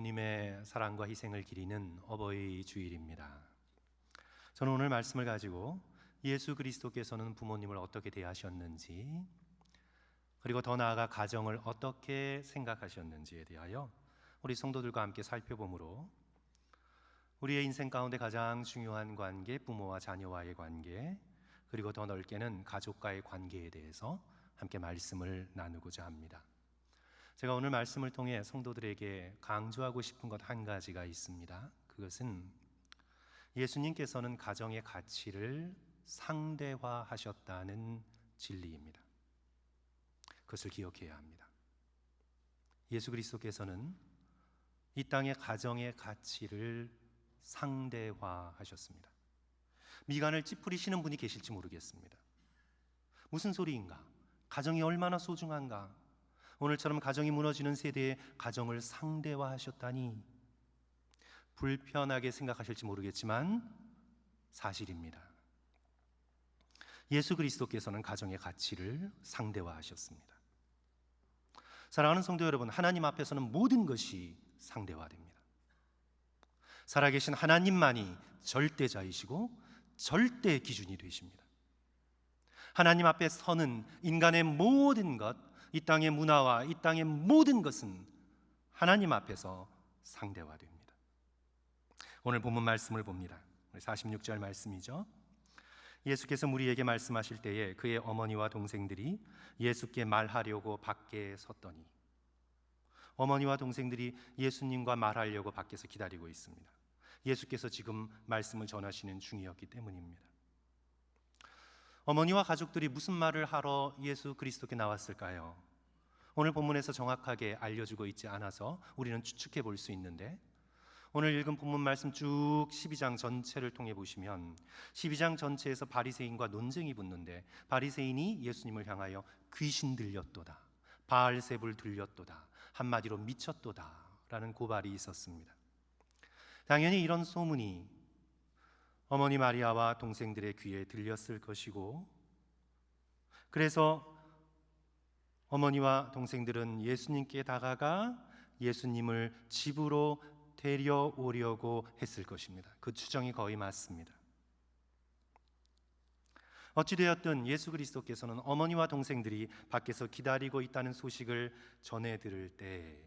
부모님의 사랑과 희생을 기리는 어버이 주일입니다. 저는 오늘 말씀을 가지고 예수 그리스도께서는 부모님을 어떻게 대하셨는지, 그리고 더 나아가 가정을 어떻게 생각하셨는지에 대하여 우리 성도들과 함께 살펴보므로 우리의 인생 가운데 가장 중요한 관계, 부모와 자녀와의 관계, 그리고 더 넓게는 가족과의 관계에 대해서 함께 말씀을 나누고자 합니다. 제가 오늘 말씀을 통해 성도들에게 강조하고 싶은 것 한 가지가 있습니다. 그것은 예수님께서는 가정의 가치를 상대화하셨다는 진리입니다. 그것을 기억해야 합니다. 예수 그리스도께서는 이 땅의 가정의 가치를 상대화하셨습니다. 미간을 찌푸리시는 분이 계실지 모르겠습니다. 무슨 소리인가? 가정이 얼마나 소중한가? 오늘처럼 가정이 무너지는 세대의 가정을 상대화하셨다니, 불편하게 생각하실지 모르겠지만 사실입니다. 예수 그리스도께서는 가정의 가치를 상대화하셨습니다. 사랑하는 성도 여러분, 하나님 앞에서는 모든 것이 상대화됩니다. 살아계신 하나님만이 절대자이시고 절대 기준이 되십니다. 하나님 앞에 서는 인간의 모든 것, 이 땅의 문화와 이 땅의 모든 것은 하나님 앞에서 상대화됩니다. 오늘 본문 말씀을 봅니다. 46절 말씀이죠. 예수께서 무리에게 말씀하실 때에 그의 어머니와 동생들이 예수께 말하려고 밖에 섰더니, 어머니와 동생들이 예수님과 말하려고 밖에서 기다리고 있습니다. 예수께서 지금 말씀을 전하시는 중이었기 때문입니다. 어머니와 가족들이 무슨 말을 하러 예수 그리스도께 나왔을까요? 오늘 본문에서 정확하게 알려주고 있지 않아서 우리는 추측해 볼 수 있는데, 오늘 읽은 본문 말씀 쭉 12장 전체를 통해 보시면 12장 전체에서 바리새인과 논쟁이 붙는데, 바리새인이 예수님을 향하여 귀신 들렸도다, 바알세불 들렸도다, 한마디로 미쳤도다 라는 고발이 있었습니다. 당연히 이런 소문이 어머니 마리아와 동생들의 귀에 들렸을 것이고, 그래서 어머니와 동생들은 예수님께 다가가 예수님을 집으로 데려오려고 했을 것입니다. 그 추정이 거의 맞습니다. 어찌되었든 예수 그리스도께서는 어머니와 동생들이 밖에서 기다리고 있다는 소식을 전해 들을 때,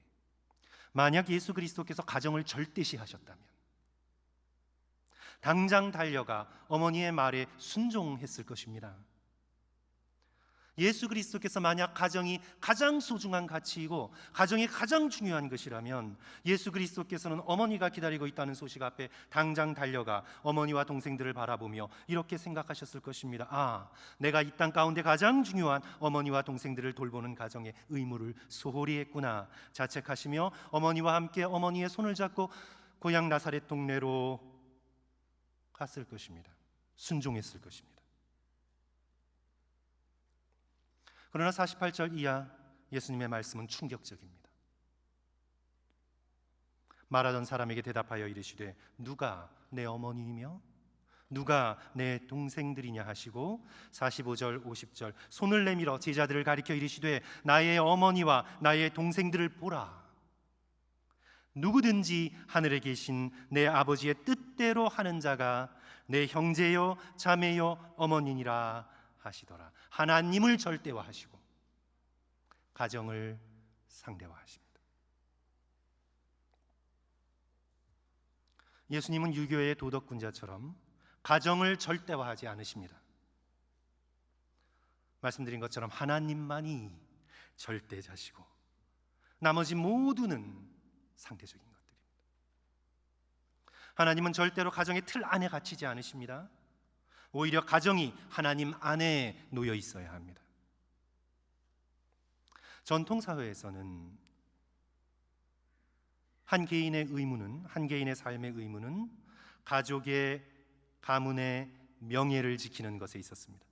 만약 예수 그리스도께서 가정을 절대시하셨다면 당장 달려가 어머니의 말에 순종했을 것입니다. 예수 그리스도께서 만약 가정이 가장 소중한 가치이고 가정이 가장 중요한 것이라면, 예수 그리스도께서는 어머니가 기다리고 있다는 소식 앞에 당장 달려가 어머니와 동생들을 바라보며 이렇게 생각하셨을 것입니다. 아, 내가 이 땅 가운데 가장 중요한 어머니와 동생들을 돌보는 가정의 의무를 소홀히 했구나 자책하시며 어머니와 함께 어머니의 손을 잡고 고향 나사렛 동네로 갔을 것입니다. 순종했을 것입니다. 그러나 48절 이하 예수님의 말씀은 충격적입니다. 말하던 사람에게 대답하여 이르시되 누가 내 어머니이며 누가 내 동생들이냐 하시고, 45절 50절 손을 내밀어 제자들을 가리켜 이르시되 나의 어머니와 나의 동생들을 보라. 누구든지 하늘에 계신 내 아버지의 뜻대로 하는 자가 내 형제요 자매요 어머니니라 하시더라. 하나님을 절대화하시고 가정을 상대화하십니다. 예수님은 유교의 도덕군자처럼 가정을 절대화하지 않으십니다. 말씀드린 것처럼 하나님만이 절대자시고 나머지 모두는 상대적인 것들입니다. 하나님은 절대로 가정의 틀 안에 갇히지 않으십니다. 오히려 가정이 하나님 안에 놓여 있어야 합니다. 전통사회에서는 한 개인의 의무는, 한 개인의 삶의 의무는 가족의 가문의 명예를 지키는 것에 있었습니다.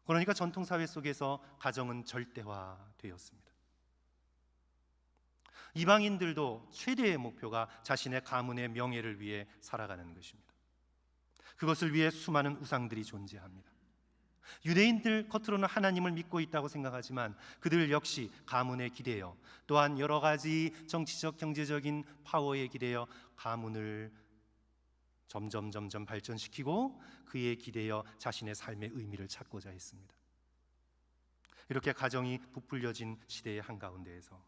그러니까 전통사회 속에서 가정은 절대화되었습니다. 이방인들도 최대의 목표가 자신의 가문의 명예를 위해 살아가는 것입니다. 그것을 위해 수많은 우상들이 존재합니다. 유대인들 겉으로는 하나님을 믿고 있다고 생각하지만 그들 역시 가문에 기대어, 또한 여러 가지 정치적 경제적인 파워에 기대어 가문을 점점 발전시키고 그에 기대어 자신의 삶의 의미를 찾고자 했습니다. 이렇게 가정이 부풀려진 시대의 한가운데에서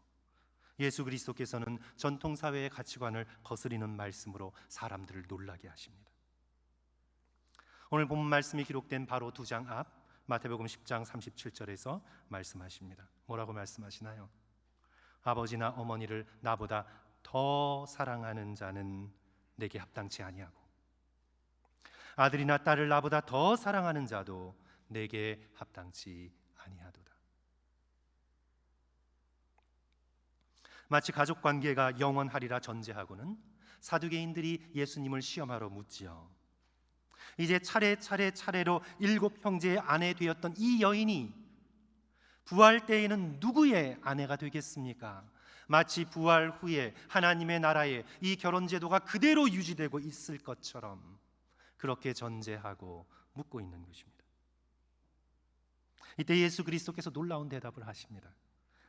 예수 그리스도께서는 전통사회의 가치관을 거스리는 말씀으로 사람들을 놀라게 하십니다. 오늘 본 말씀이 기록된 바로 2장 앞 마태복음 10장 37절에서 말씀하십니다. 뭐라고 말씀하시나요? 아버지나 어머니를 나보다 더 사랑하는 자는 내게 합당치 아니하고 아들이나 딸을 나보다 더 사랑하는 자도 내게 합당치 아니하도다. 마치 가족관계가 영원하리라 전제하고는 사두개인들이 예수님을 시험하러 묻지요. 이제 차례로 7 형제의 아내 되었던 이 여인이 부활 때에는 누구의 아내가 되겠습니까? 마치 부활 후에 하나님의 나라에 이 결혼 제도가 그대로 유지되고 있을 것처럼 그렇게 전제하고 묻고 있는 것입니다. 이때 예수 그리스도께서 놀라운 대답을 하십니다.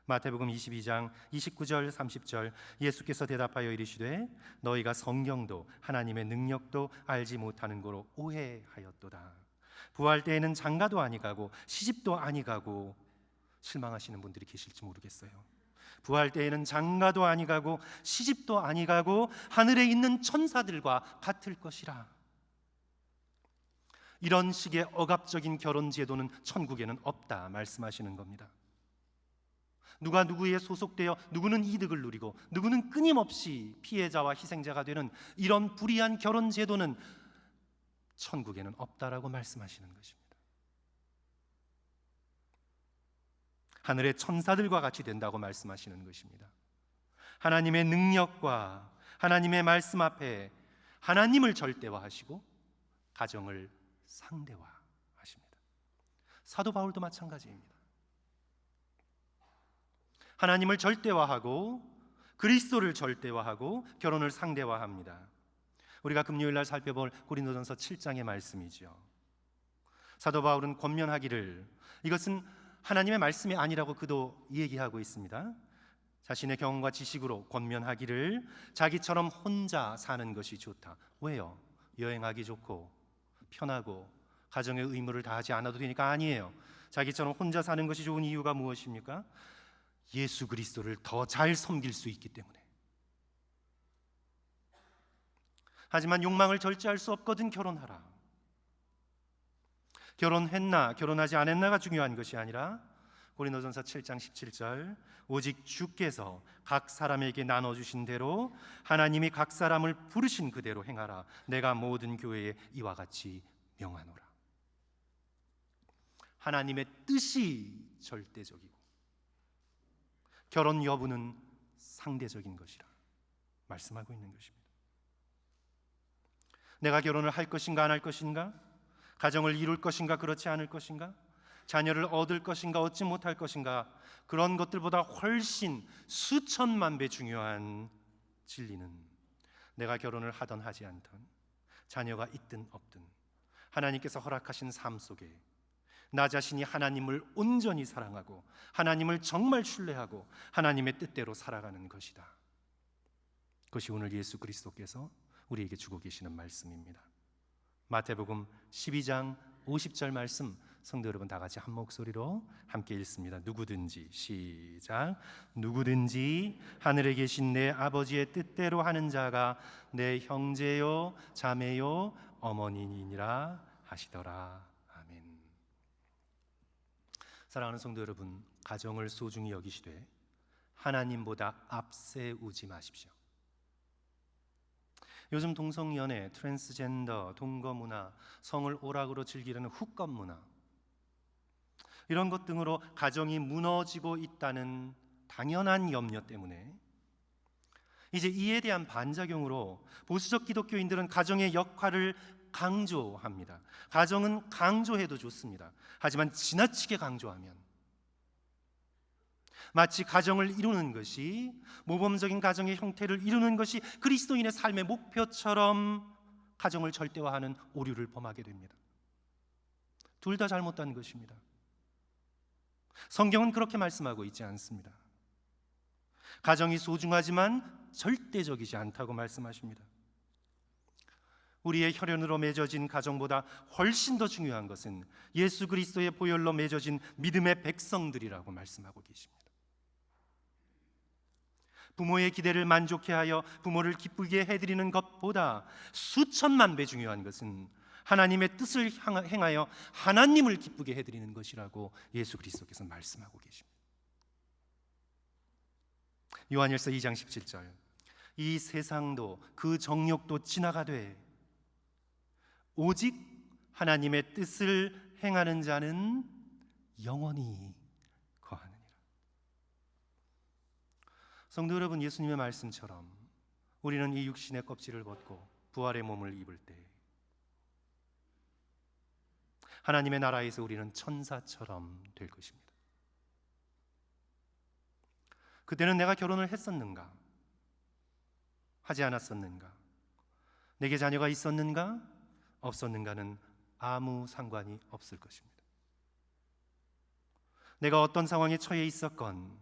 마태복음 22장 29절 30절 예수께서 대답하여 이르시되 너희가 성경도 하나님의 능력도 알지 못하는 거로 오해하였도다. 부활 때에는 장가도 아니가고 시집도 아니가고, 실망하시는 분들이 계실지 모르겠어요. 부활 때에는 장가도 아니가고 시집도 아니가고 하늘에 있는 천사들과 같을 것이라. 이런 식의 억압적인 결혼 제도는 천국에는 없다 말씀하시는 겁니다. 누가 누구에 소속되어 누구는 이득을 누리고 누구는 끊임없이 피해자와 희생자가 되는 이런 불의한 결혼 제도는 천국에는 없다라고 말씀하시는 것입니다. 하늘의 천사들과 같이 된다고 말씀하시는 것입니다. 하나님의 능력과 하나님의 말씀 앞에 하나님을 절대화하시고 가정을 상대화하십니다. 사도 바울도 마찬가지입니다. 하나님을 절대화하고 그리스도를 절대화하고 결혼을 상대화합니다. 우리가 금요일 날 살펴볼 고린도전서 7장의 말씀이죠. 사도 바울은 권면하기를, 이것은 하나님의 말씀이 아니라고 그도 얘기하고 있습니다. 자신의 경험과 지식으로 권면하기를 자기처럼 혼자 사는 것이 좋다. 왜요? 여행하기 좋고 편하고 가정의 의무를 다하지 않아도 되니까 아니에요. 자기처럼 혼자 사는 것이 좋은 이유가 무엇입니까? 예수 그리스도를 더 잘 섬길 수 있기 때문에. 하지만 욕망을 절제할 수 없거든 결혼하라. 결혼했나 결혼하지 않았나가 중요한 것이 아니라 고린도전서 7장 17절 오직 주께서 각 사람에게 나눠주신 대로 하나님이 각 사람을 부르신 그대로 행하라. 내가 모든 교회에 이와 같이 명하노라. 하나님의 뜻이 절대적이고 결혼 여부는 상대적인 것이라 말씀하고 있는 것입니다. 내가 결혼을 할 것인가 안 할 것인가, 가정을 이룰 것인가 그렇지 않을 것인가, 자녀를 얻을 것인가 얻지 못할 것인가, 그런 것들보다 훨씬 수천만 배 중요한 진리는 내가 결혼을 하든 하지 않든, 자녀가 있든 없든 하나님께서 허락하신 삶 속에 나 자신이 하나님을 온전히 사랑하고 하나님을 정말 신뢰하고 하나님의 뜻대로 살아가는 것이다. 그것이 오늘 예수 그리스도께서 우리에게 주고 계시는 말씀입니다. 마태복음 12장 50절 말씀, 성도 여러분 다 같이 한 목소리로 함께 읽습니다. 누구든지, 시작. 누구든지 하늘에 계신 내 아버지의 뜻대로 하는 자가 내 형제요 자매요 어머니니라 하시더라. 아멘. 사랑하는 성도 여러분, 가정을 소중히 여기시되 하나님보다 앞세우지 마십시오. 요즘 동성연애, 트랜스젠더, 동거문화, 성을 오락으로 즐기려는 후권 문화, 이런 것 등으로 가정이 무너지고 있다는 당연한 염려 때문에 이제 이에 대한 반작용으로 보수적 기독교인들은 가정의 역할을 강조합니다. 가정은 강조해도 좋습니다. 하지만 지나치게 강조하면 마치 가정을 이루는 것이, 모범적인 가정의 형태를 이루는 것이 그리스도인의 삶의 목표처럼 가정을 절대화하는 오류를 범하게 됩니다. 둘 다 잘못된 것입니다. 성경은 그렇게 말씀하고 있지 않습니다. 가정이 소중하지만 절대적이지 않다고 말씀하십니다. 우리의 혈연으로 맺어진 가정보다 훨씬 더 중요한 것은 예수 그리스도의 보혈로 맺어진 믿음의 백성들이라고 말씀하고 계십니다. 부모의 기대를 만족해 하여 부모를 기쁘게 해드리는 것보다 수천만 배 중요한 것은 하나님의 뜻을 행하여 하나님을 기쁘게 해드리는 것이라고 예수 그리스도께서 말씀하고 계십니다. 요한일서 2장 17절, 이 세상도 그 정욕도 지나가되 오직 하나님의 뜻을 행하는 자는 영원히 거하느니라. 성도 여러분, 예수님의 말씀처럼 우리는 이 육신의 껍질을 벗고 부활의 몸을 입을 때 하나님의 나라에서 우리는 천사처럼 될 것입니다. 그때는 내가 결혼을 했었는가, 하지 않았었는가, 내게 자녀가 있었는가, 없었는가는 아무 상관이 없을 것입니다. 내가 어떤 상황에 처해 있었건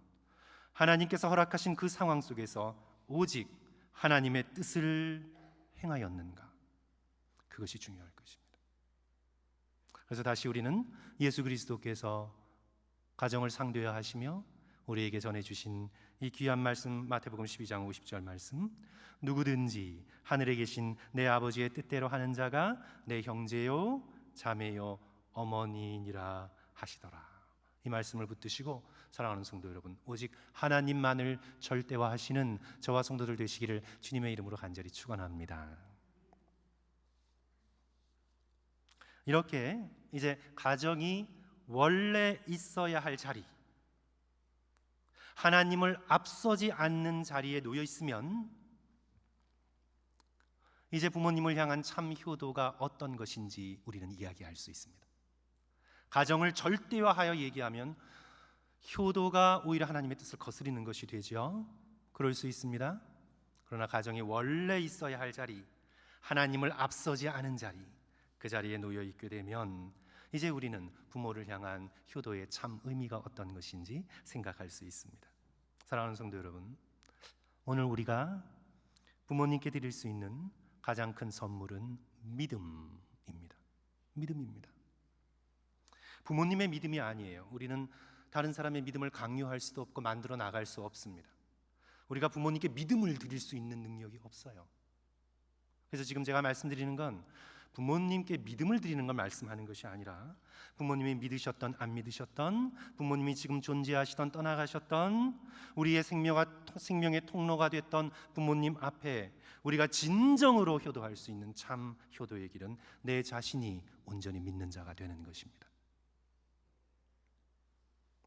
하나님께서 허락하신 그 상황 속에서 오직 하나님의 뜻을 행하였는가, 그것이 중요할 것입니다. 그래서 다시 우리는 예수 그리스도께서 가정을 상대해야 하시며 우리에게 전해주신 이 귀한 말씀, 마태복음 12장 50절 말씀, 누구든지 하늘에 계신 내 아버지의 뜻대로 하는 자가 내 형제요 자매요 어머니니라 하시더라. 이 말씀을 붙드시고 사랑하는 성도 여러분, 오직 하나님만을 절대화하시는 저와 성도들 되시기를 주님의 이름으로 간절히 축원합니다. 이렇게 이제 가정이 원래 있어야 할 자리, 하나님을 앞서지 않는 자리에 놓여 있으면 이제 부모님을 향한 참 효도가 어떤 것인지 우리는 이야기할 수 있습니다. 가정을 절대화하여 얘기하면 효도가 오히려 하나님의 뜻을 거스리는 것이 되죠. 그럴 수 있습니다. 그러나 가정이 원래 있어야 할 자리, 하나님을 앞서지 않은 자리, 그 자리에 놓여 있게 되면 이제 우리는 부모를 향한 효도의 참 의미가 어떤 것인지 생각할 수 있습니다. 사랑하는 성도 여러분, 오늘 우리가 부모님께 드릴 수 있는 가장 큰 선물은 믿음입니다. 믿음입니다. 부모님의 믿음이 아니에요. 우리는 다른 사람의 믿음을 강요할 수도 없고 만들어 나갈 수 없습니다. 우리가 부모님께 믿음을 드릴 수 있는 능력이 없어요. 그래서 지금 제가 말씀드리는 건 부모님께 믿음을 드리는 걸 말씀하는 것이 아니라 부모님이 믿으셨던 안 믿으셨던, 부모님이 지금 존재하시던 떠나가셨던, 우리의 생명의 통로가 됐던 부모님 앞에 우리가 진정으로 효도할 수 있는 참 효도의 길은 내 자신이 온전히 믿는 자가 되는 것입니다.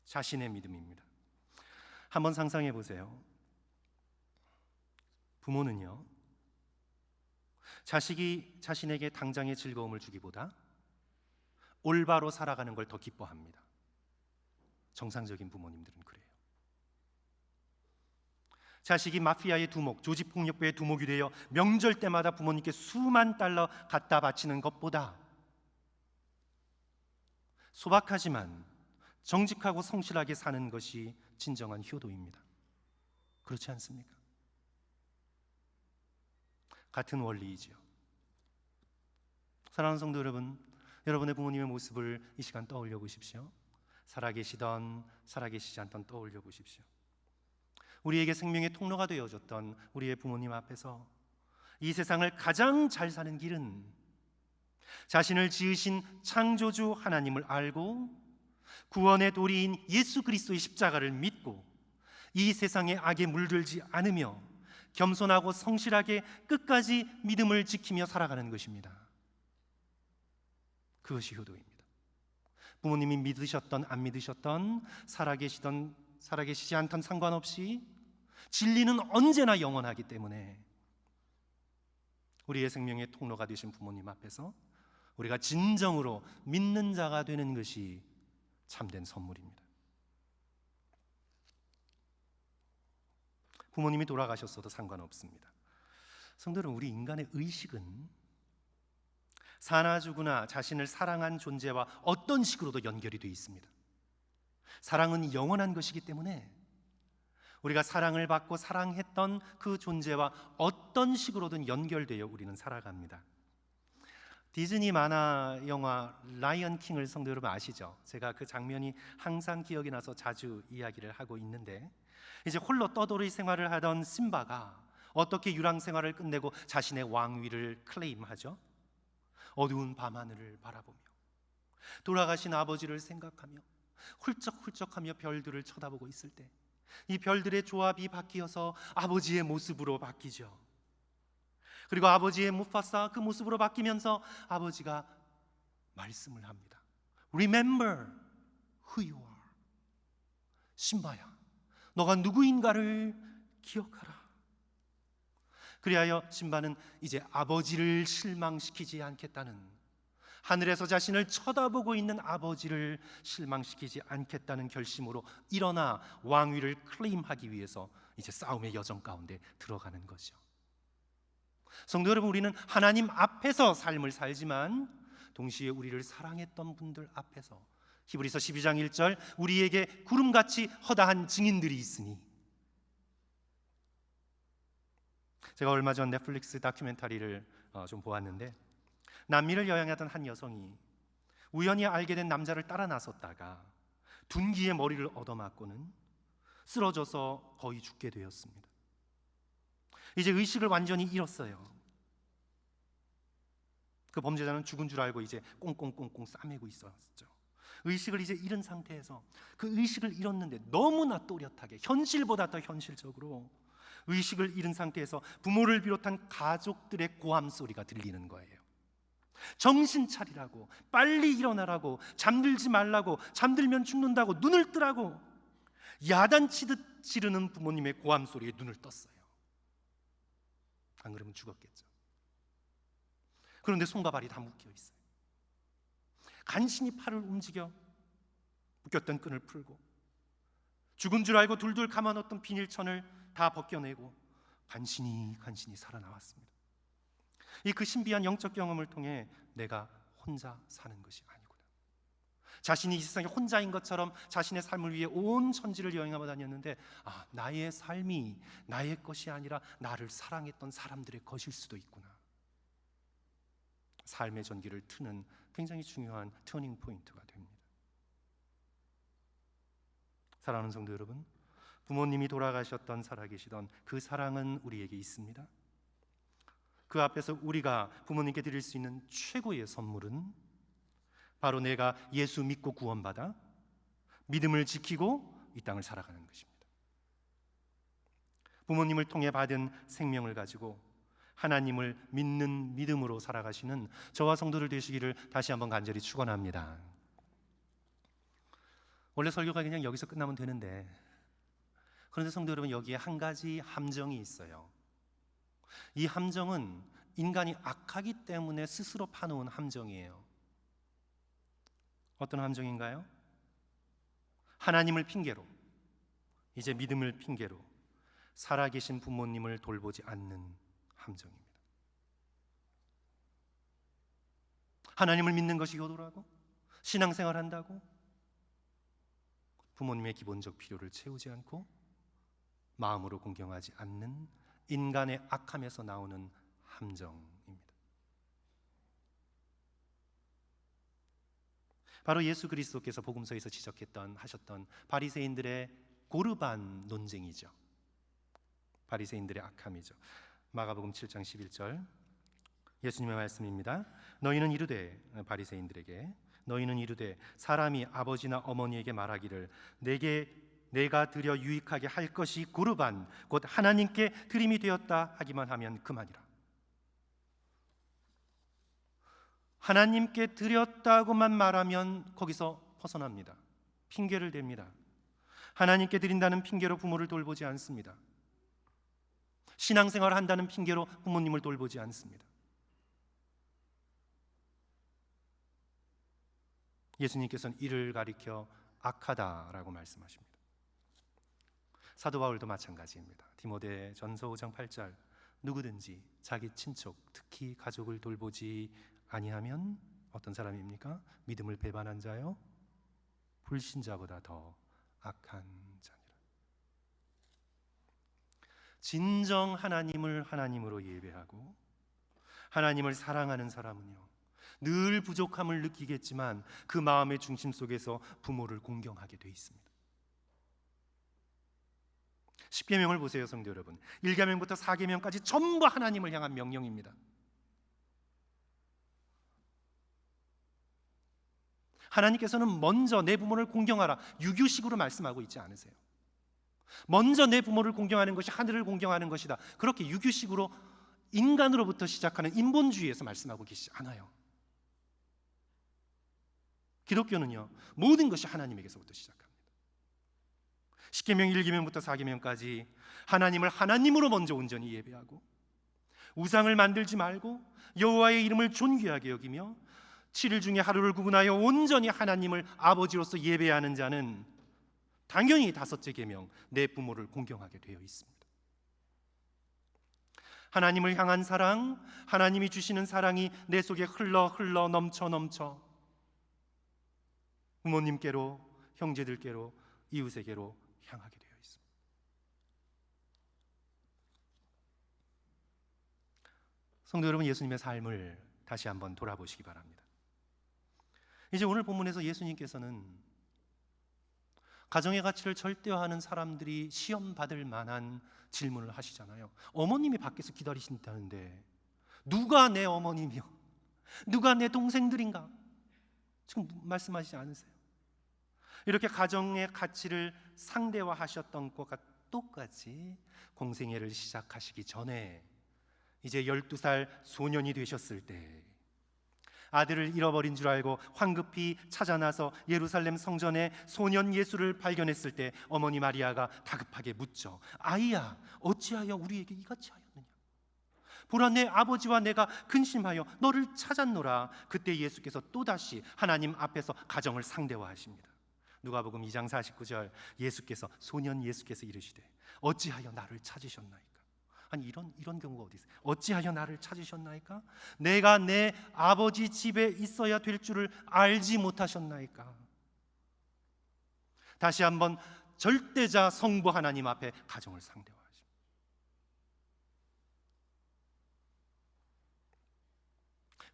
자신의 믿음입니다. 한번 상상해 보세요. 부모는요, 자식이 자신에게 당장의 즐거움을 주기보다 올바로 살아가는 걸 더 기뻐합니다. 정상적인 부모님들은 그래요. 자식이 마피아의 두목, 조직폭력배의 두목이 되어 명절 때마다 부모님께 수만 달러 갖다 바치는 것보다 소박하지만 정직하고 성실하게 사는 것이 진정한 효도입니다. 그렇지 않습니까? 같은 원리이지요. 사랑하는 성도 여러분, 여러분의 부모님의 모습을 이 시간 떠올려 보십시오. 살아계시던 살아계시지 않던 떠올려 보십시오. 우리에게 생명의 통로가 되어줬던 우리의 부모님 앞에서 이 세상을 가장 잘 사는 길은 자신을 지으신 창조주 하나님을 알고 구원의 도리인 예수 그리스도의 십자가를 믿고 이 세상의 악에 물들지 않으며 겸손하고 성실하게 끝까지 믿음을 지키며 살아가는 것입니다. 그것이 효도입니다. 부모님이 믿으셨던 안 믿으셨던, 살아계시지 않던 상관없이 진리는 언제나 영원하기 때문에 우리의 생명의 통로가 되신 부모님 앞에서 우리가 진정으로 믿는 자가 되는 것이 참된 선물입니다. 부모님이 돌아가셨어도 상관없습니다. 성도 여러분, 우리 인간의 의식은 사나 죽으나 자신을 사랑한 존재와 어떤 식으로도 연결이 되어 있습니다. 사랑은 영원한 것이기 때문에 우리가 사랑을 받고 사랑했던 그 존재와 어떤 식으로든 연결되어 우리는 살아갑니다. 디즈니 만화 영화 라이언 킹을 성도 여러분 아시죠? 제가 그 장면이 항상 기억이 나서 자주 이야기를 하고 있는데, 이제 홀로 떠돌이 생활을 하던 심바가 어떻게 유랑 생활을 끝내고 자신의 왕위를 클레임하죠? 어두운 밤하늘을 바라보며 돌아가신 아버지를 생각하며 훌쩍훌쩍하며 별들을 쳐다보고 있을 때 이 별들의 조합이 바뀌어서 아버지의 모습으로 바뀌죠. 그리고 아버지의 무파사 그 모습으로 바뀌면서 아버지가 말씀을 합니다. Remember who you are. 심바야, 너가 누구인가를 기억하라. 그리하여 심바는 이제 아버지를 실망시키지 않겠다는, 하늘에서 자신을 쳐다보고 있는 아버지를 실망시키지 않겠다는 결심으로 일어나 왕위를 클레임하기 위해서 이제 싸움의 여정 가운데 들어가는 거죠. 성도 여러분, 우리는 하나님 앞에서 삶을 살지만 동시에 우리를 사랑했던 분들 앞에서, 히브리서 12장 1절, 우리에게 구름같이 허다한 증인들이 있으니. 제가 얼마 전 넷플릭스 다큐멘터리를 좀 보았는데, 남미를 여행하던 한 여성이 우연히 알게 된 남자를 따라 나섰다가 둔기에 머리를 얻어맞고는 쓰러져서 거의 죽게 되었습니다. 이제 의식을 완전히 잃었어요. 그 범죄자는 죽은 줄 알고 이제 꽁꽁꽁꽁 싸매고 있었죠. 의식을 이제 잃은 상태에서 그 의식을 잃었는데 너무나 또렷하게, 현실보다 더 현실적으로 의식을 잃은 상태에서 부모를 비롯한 가족들의 고함 소리가 들리는 거예요. 정신 차리라고, 빨리 일어나라고, 잠들지 말라고, 잠들면 죽는다고, 눈을 뜨라고 야단치듯 지르는 부모님의 고함 소리에 눈을 떴어요. 안 그러면 죽었겠죠. 그런데 손과 발이 다 묶여 있어요. 간신히 팔을 움직여 묶였던 끈을 풀고 죽은 줄 알고 둘둘 감아놓던 비닐천을 다 벗겨내고 간신히 살아나왔습니다. 이 그 신비한 영적 경험을 통해 내가 혼자 사는 것이 아니구나, 자신이 이 세상에 혼자인 것처럼 자신의 삶을 위해 온 천지를 여행하고 다녔는데, 나의 삶이 나의 것이 아니라 나를 사랑했던 사람들의 것일 수도 있구나. 삶의 전기를 트는 굉장히 중요한 터닝 포인트가 됩니다. 사랑하는 성도 여러분, 부모님이 돌아가셨던 살아계시던 그 사랑은 우리에게 있습니다. 그 앞에서 우리가 부모님께 드릴 수 있는 최고의 선물은 바로 내가 예수 믿고 구원받아 믿음을 지키고 이 땅을 살아가는 것입니다. 부모님을 통해 받은 생명을 가지고 하나님을 믿는 믿음으로 살아가시는 저와 성도들 되시기를 다시 한번 간절히 축원합니다. 원래 설교가 그냥 여기서 끝나면 되는데, 그런데 성도 여러분, 여기에 한 가지 함정이 있어요. 이 함정은 인간이 악하기 때문에 스스로 파놓은 함정이에요. 어떤 함정인가요? 하나님을 핑계로, 이제 믿음을 핑계로 살아계신 부모님을 돌보지 않는 함정입니다. 하나님을 믿는 것이 효도라고, 신앙생활 한다고 부모님의 기본적 필요를 채우지 않고 마음으로 공경하지 않는 인간의 악함에서 나오는 함정입니다. 바로 예수 그리스도께서 복음서에서 하셨던 바리새인들의 고르반 논쟁이죠. 바리새인들의 악함이죠. 마가복음 7장 11절 예수님의 말씀입니다. 너희는 이르되, 바리새인들에게 너희는 이르되 사람이 아버지나 어머니에게 말하기를 내가 드려 유익하게 할 것이 고르반 곧 하나님께 드림이 되었다 하기만 하면 그만이라. 하나님께 드렸다고만 말하면 거기서 벗어납니다. 핑계를 댑니다. 하나님께 드린다는 핑계로 부모를 돌보지 않습니다. 신앙생활을 한다는 핑계로 부모님을 돌보지 않습니다. 예수님께서는 이를 가리켜 악하다라고 말씀하십니다. 사도 바울도 마찬가지입니다. 디모데 전서 5장 8절 누구든지 자기 친척, 특히 가족을 돌보지 아니하면 어떤 사람입니까? 믿음을 배반한 자요, 불신자보다 더 악한 자니라. 진정 하나님을 하나님으로 예배하고 하나님을 사랑하는 사람은요, 늘 부족함을 느끼겠지만 그 마음의 중심 속에서 부모를 공경하게 돼 있습니다. 십계명을 보세요, 성도 여러분. 1계명부터 4계명까지 전부 하나님을 향한 명령입니다. 하나님께서는 먼저 내 부모를 공경하라, 유교식으로 말씀하고 있지 않으세요. 먼저 내 부모를 공경하는 것이 하늘을 공경하는 것이다, 그렇게 유교식으로 인간으로부터 시작하는 인본주의에서 말씀하고 계시지 않아요. 기독교는요, 모든 것이 하나님에게서부터 시작합니다. 십계명 1계명부터 4계명까지 하나님을 하나님으로 먼저 온전히 예배하고 우상을 만들지 말고 여호와의 이름을 존귀하게 여기며 7일 중에 하루를 구분하여 온전히 하나님을 아버지로서 예배하는 자는 당연히 5째 계명, 내 부모를 공경하게 되어 있습니다. 하나님을 향한 사랑, 하나님이 주시는 사랑이 내 속에 흘러 넘쳐 부모님께로, 형제들께로, 이웃에게로 향하게 되어 있습니다. 성도 여러분, 예수님의 삶을 다시 한번 돌아보시기 바랍니다. 이제 오늘 본문에서 예수님께서는 가정의 가치를 절대화하는 사람들이 시험 받을 만한 질문을 하시잖아요. 어머님이 밖에서 기다리신다는데 누가 내 어머님이요? 누가 내 동생들인가? 지금 말씀하시지 않으세요? 이렇게 가정의 가치를 상대화하셨던 것과 똑같이 공생애를 시작하시기 전에 이제 12살 소년이 되셨을 때 아들을 잃어버린 줄 알고 황급히 찾아나서 예루살렘 성전에 소년 예수를 발견했을 때 어머니 마리아가 다급하게 묻죠. 아이야, 어찌하여 우리에게 이같이 하였느냐? 보라, 내 아버지와 내가 근심하여 너를 찾았노라. 그때 예수께서 또다시 하나님 앞에서 가정을 상대화하십니다. 누가복음 2장 49절, 소년 예수께서 이르시되 어찌하여 나를 찾으셨나이까? 아니, 이런 경우가 어디 있어요? 어찌하여 나를 찾으셨나이까? 내가 내 아버지 집에 있어야 될 줄을 알지 못하셨나이까? 다시 한번 절대자 성부 하나님 앞에 가정을 상대화하십니다.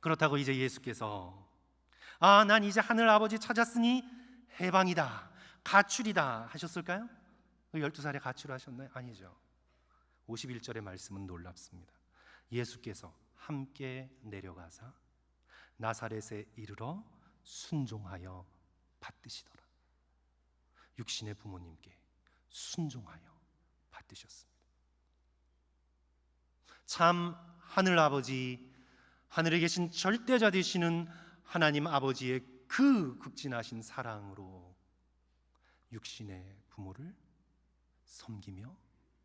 그렇다고 이제 예수께서 난 이제 하늘 아버지 찾았으니 해방이다, 가출이다 하셨을까요? 12살에 가출하셨나요? 아니죠. 51절의 말씀은 놀랍습니다. 예수께서 함께 내려가사 나사렛에 이르러 순종하여 받드시더라. 육신의 부모님께 순종하여 받드셨습니다. 참 하늘 아버지, 하늘에 계신 절대자 되시는 하나님 아버지의 그 극진하신 사랑으로 육신의 부모를 섬기며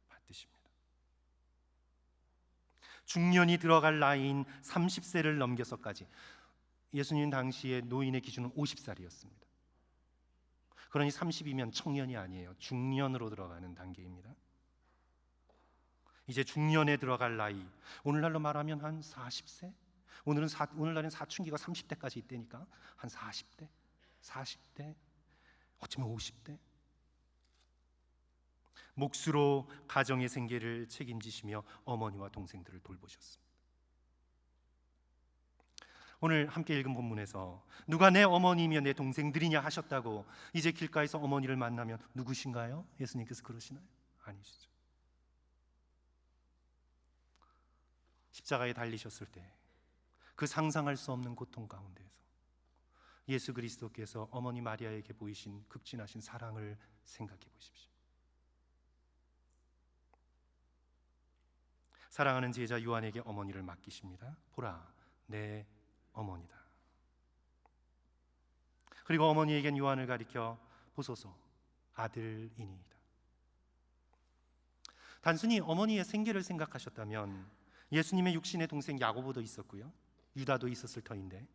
받드십니다. 중년이 들어갈 나이인 30세를 넘겨서까지, 예수님 당시의 노인의 기준은 50살이었습니다. 그러니 30이면 청년이 아니에요. 중년으로 들어가는 단계입니다. 이제 중년에 들어갈 나이, 오늘날로 말하면 한 40세? 오늘날엔 사춘기가 30대까지 있다니까 한 40대, 40대, 어쩌면 50대. 몫으로 가정의 생계를 책임지시며 어머니와 동생들을 돌보셨습니다. 오늘 함께 읽은 본문에서 누가 내 어머니며 내 동생들이냐 하셨다고 이제 길가에서 어머니를 만나면 누구신가요? 예수님께서 그러시나요? 아니시죠. 십자가에 달리셨을 때 그 상상할 수 없는 고통 가운데에서 예수 그리스도께서 어머니 마리아에게 보이신 극진하신 사랑을 생각해 보십시오. 사랑하는 제자 요한에게 어머니를 맡기십니다. 보라, 내 어머니다. 그리고 어머니에겐 요한을 가리켜 보소서, 아들이니이다. 단순히 어머니의 생계를 생각하셨다면 예수님의 육신의 동생 야고보도 있었고요, 유다도 있었을 터인데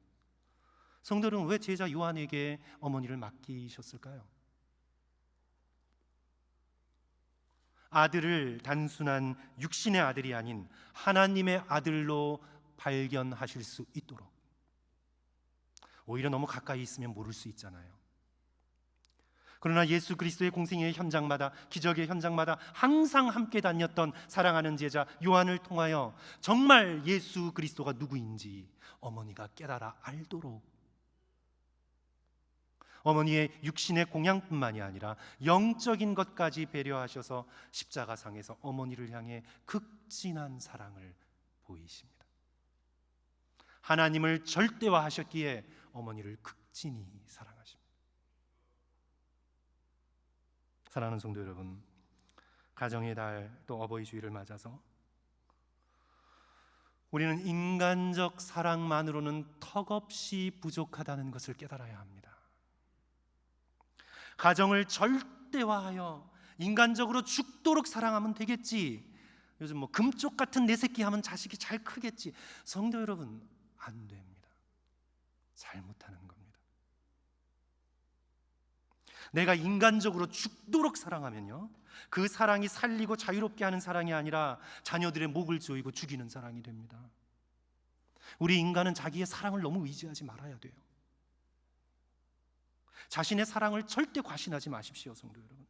성도는 왜 제자 요한에게 어머니를 맡기셨을까요? 아들을 단순한 육신의 아들이 아닌 하나님의 아들로 발견하실 수 있도록, 오히려 너무 가까이 있으면 모를 수 있잖아요. 그러나 예수 그리스도의 공생애의 현장마다, 기적의 현장마다 항상 함께 다녔던 사랑하는 제자 요한을 통하여 정말 예수 그리스도가 누구인지 어머니가 깨달아 알도록, 어머니의 육신의 공양뿐만이 아니라 영적인 것까지 배려하셔서 십자가상에서 어머니를 향해 극진한 사랑을 보이십니다. 하나님을 절대화하셨기에 어머니를 극진히 사랑하십니다. 사랑하는 성도 여러분, 가정의 달, 또 어버이 주일을 맞아서 우리는 인간적 사랑만으로는 턱없이 부족하다는 것을 깨달아야 합니다. 가정을 절대화하여 인간적으로 죽도록 사랑하면 되겠지, 요즘 뭐 금쪽 같은 내 새끼 하면 자식이 잘 크겠지, 성도 여러분, 안 됩니다. 잘못하는 겁니다. 내가 인간적으로 죽도록 사랑하면요, 그 사랑이 살리고 자유롭게 하는 사랑이 아니라 자녀들의 목을 조이고 죽이는 사랑이 됩니다. 우리 인간은 자기의 사랑을 너무 의지하지 말아야 돼요. 자신의 사랑을 절대 과신하지 마십시오, 성도 여러분.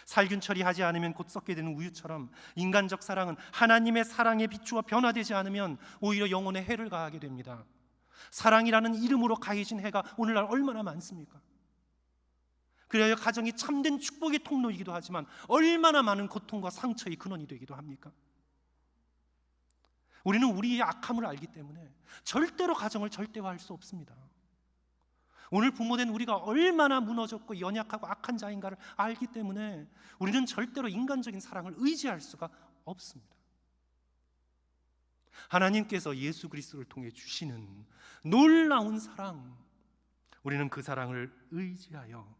살균 처리하지 않으면 곧 썩게 되는 우유처럼 인간적 사랑은 하나님의 사랑에 비추어 변화되지 않으면 오히려 영혼에 해를 가하게 됩니다. 사랑이라는 이름으로 가해진 해가 오늘날 얼마나 많습니까? 그래야 가정이 참된 축복의 통로이기도 하지만 얼마나 많은 고통과 상처의 근원이 되기도 합니까? 우리는 우리의 악함을 알기 때문에 절대로 가정을 절대화할 수 없습니다. 오늘 부모된 우리가 얼마나 무너졌고 연약하고 악한 자인가를 알기 때문에 우리는 절대로 인간적인 사랑을 의지할 수가 없습니다. 하나님께서 예수 그리스도를 통해 주시는 놀라운 사랑, 우리는 그 사랑을 의지하여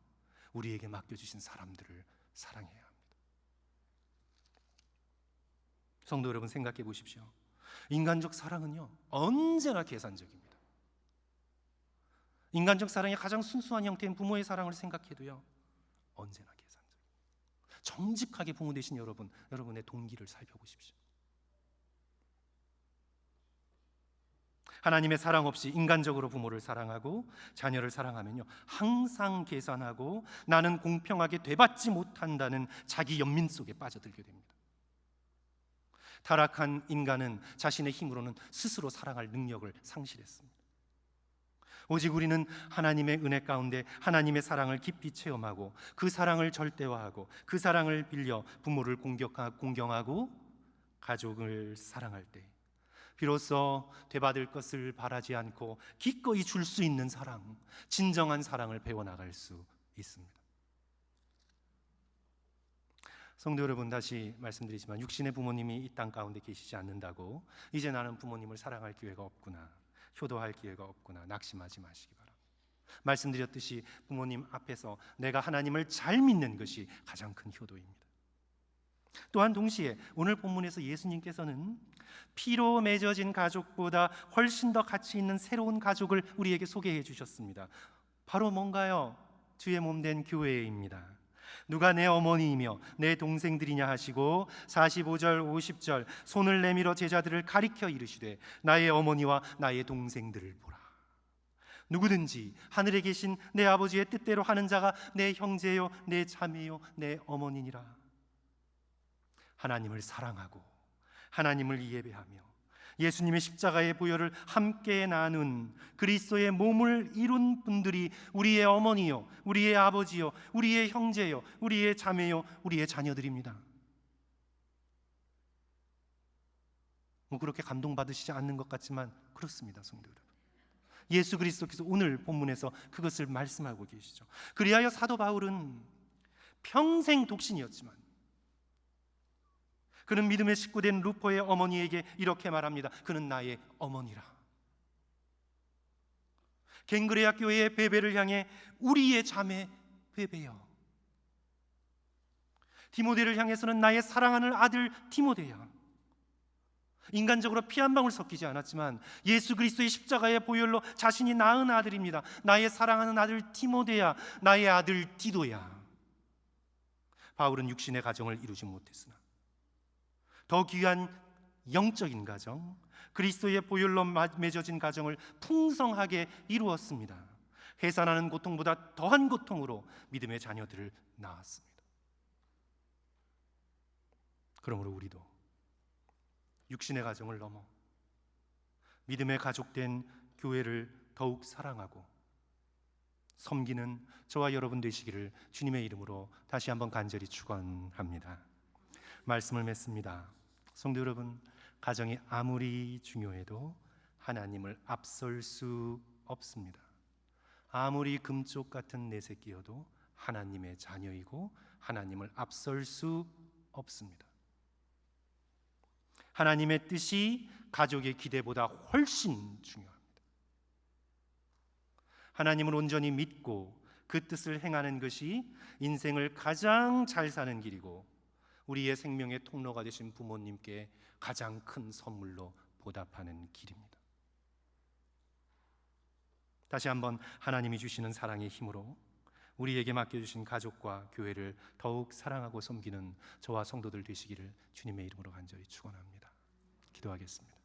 우리에게 맡겨주신 사람들을 사랑해야 합니다. 성도 여러분, 생각해 보십시오. 인간적 사랑은요, 언제나 계산적입니다. 인간적 사랑의 가장 순수한 형태인 부모의 사랑을 생각해도요, 언제나 계산적. 정직하게 부모 되신 여러분, 여러분의 동기를 살펴보십시오. 하나님의 사랑 없이 인간적으로 부모를 사랑하고 자녀를 사랑하면요, 항상 계산하고 나는 공평하게 되받지 못한다는 자기 연민 속에 빠져들게 됩니다. 타락한 인간은 자신의 힘으로는 스스로 사랑할 능력을 상실했습니다. 오직 우리는 하나님의 은혜 가운데 하나님의 사랑을 깊이 체험하고 그 사랑을 절대화하고 그 사랑을 빌려 부모를 공경하고 가족을 사랑할 때 비로소 되받을 것을 바라지 않고 기꺼이 줄 수 있는 사랑, 진정한 사랑을 배워나갈 수 있습니다. 성도 여러분, 다시 말씀드리지만 육신의 부모님이 이 땅 가운데 계시지 않는다고 이제 나는 부모님을 사랑할 기회가 없구나, 효도할 기회가 없구나, 낙심하지 마시기 바랍니다. 말씀드렸듯이 부모님 앞에서 내가 하나님을 잘 믿는 것이 가장 큰 효도입니다. 또한 동시에 오늘 본문에서 예수님께서는 피로 맺어진 가족보다 훨씬 더 가치 있는 새로운 가족을 우리에게 소개해 주셨습니다. 바로 뭔가요? 주의 몸된 교회입니다. 누가 내 어머니이며 내 동생들이냐 하시고 45절 50절 손을 내밀어 제자들을 가리켜 이르시되 나의 어머니와 나의 동생들을 보라. 누구든지 하늘에 계신 내 아버지의 뜻대로 하는 자가 내 형제요 내 자매요 내 어머니니라. 하나님을 사랑하고 하나님을 예배하며 예수님의 십자가의 보혈을 함께 나눈 그리스도의 몸을 이룬 분들이 우리의 어머니요, 우리의 아버지요, 우리의 형제요, 우리의 자매요, 우리의 자녀들입니다. 뭐 그렇게 감동받으시지 않는 것 같지만 그렇습니다, 성도 여러분. 예수 그리스도께서 오늘 본문에서 그것을 말씀하고 계시죠. 그리하여 사도 바울은 평생 독신이었지만 그는 믿음의 식구된 루포의 어머니에게 이렇게 말합니다. 그는 나의 어머니라. 갱그레아 교회의 베베를 향해 우리의 자매 베베여. 디모데를 향해서는 나의 사랑하는 아들 디모데야. 인간적으로 피 한 방울 섞이지 않았지만 예수 그리스도의 십자가의 보혈로 자신이 낳은 아들입니다. 나의 사랑하는 아들 디모데야, 나의 아들 디도야. 바울은 육신의 가정을 이루지 못했으나 더 귀한 영적인 가정, 그리스도의 보혈로 맺어진 가정을 풍성하게 이루었습니다. 해산하는 고통보다 더한 고통으로 믿음의 자녀들을 낳았습니다. 그러므로 우리도 육신의 가정을 넘어 믿음의 가족된 교회를 더욱 사랑하고 섬기는 저와 여러분 되시기를 주님의 이름으로 다시 한번 간절히 축원합니다. 말씀을 맺습니다. 성도 여러분, 가정이 아무리 중요해도 하나님을 앞설 수 없습니다. 아무리 금쪽 같은 내 새끼여도 하나님의 자녀이고 하나님을 앞설 수 없습니다. 하나님의 뜻이 가족의 기대보다 훨씬 중요합니다. 하나님을 온전히 믿고 그 뜻을 행하는 것이 인생을 가장 잘 사는 길이고 우리의 생명의 통로가 되신 부모님께 가장 큰 선물로 보답하는 길입니다. 다시 한번 하나님이 주시는 사랑의 힘으로 우리에게 맡겨주신 가족과 교회를 더욱 사랑하고 섬기는 저와 성도들 되시기를 주님의 이름으로 간절히 축원합니다. 기도하겠습니다.